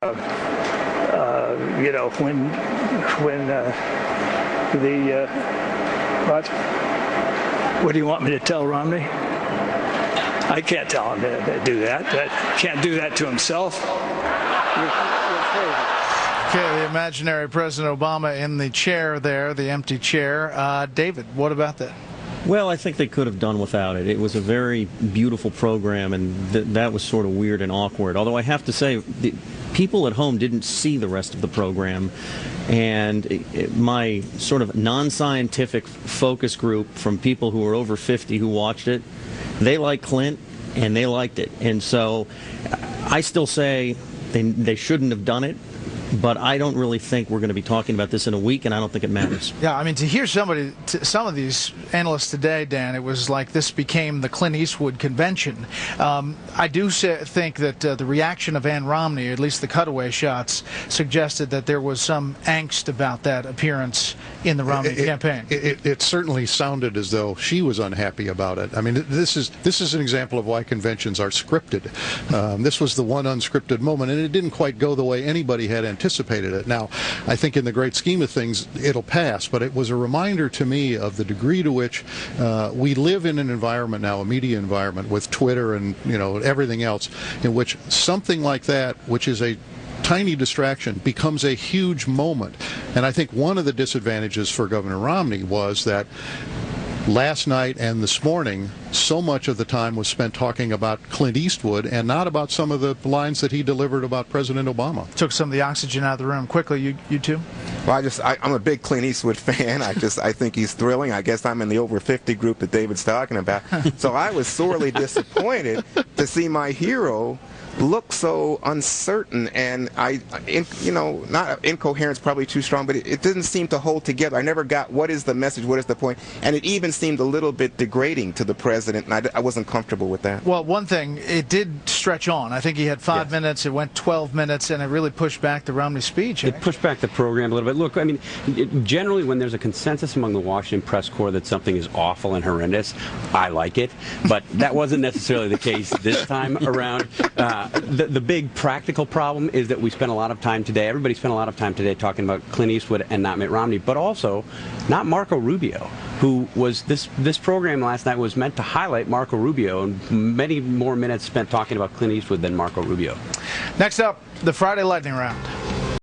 You know, when what do you want me to tell Romney? I can't tell him to do that. Can't do that to himself. Okay, the imaginary President Obama in the chair there, the empty chair. David, what about that? Well, I think they could have done without it. It was a very beautiful program, and that was sort of weird and awkward. Although I have to say, the people at home didn't see the rest of the program, and my sort of non-scientific focus group from people who were over 50 who watched it, they liked Clint, and they liked it. And so I still say they shouldn't have done it. But I don't really think we're going to be talking about this in a week, and I don't think it matters. Yeah, I mean, to hear some of these analysts today, Dan, it was like this became the Clint Eastwood convention. I do think that the reaction of Ann Romney, at least the cutaway shots, suggested that there was some angst about that appearance in the Romney campaign. It certainly sounded as though she was unhappy about it. I mean, this is an example of why conventions are scripted. This was the one unscripted moment, and it didn't quite go the way anybody had anticipated it. Now, I think in the great scheme of things, it'll pass, but it was a reminder to me of the degree to which we live in an environment now, a media environment with Twitter and, you know, everything else, in which something like that, which is a tiny distraction, becomes a huge moment. And I think one of the disadvantages for Governor Romney was that last night and this morning, so much of the time was spent talking about Clint Eastwood and not about some of the lines that he delivered about President Obama. Took some of the oxygen out of the room. Quickly, you two? Well, I'm a big Clint Eastwood fan. I think he's thrilling. I guess I'm in the over 50 group that David's talking about. So I was sorely disappointed to see my hero look so uncertain, and not incoherence, probably too strong, but it didn't seem to hold together. I never got what is the message, what is the point, and it even seemed a little bit degrading to the president, and I wasn't comfortable with that. Well, one thing, it did stretch on. I think he had 5 minutes, it went 12 minutes, and it really pushed back the Romney speech. It pushed back the program a little bit. Look, I mean, generally when there's a consensus among the Washington press corps that something is awful and horrendous, I like it, but that wasn't necessarily the case this time around. The big practical problem is that we spent a lot of time today, everybody spent a lot of time today talking about Clint Eastwood and not Mitt Romney, but also not Marco Rubio, who was this program last night was meant to highlight Marco Rubio, and many more minutes spent talking about Clint Eastwood than Marco Rubio. Next up, the Friday Lightning Round.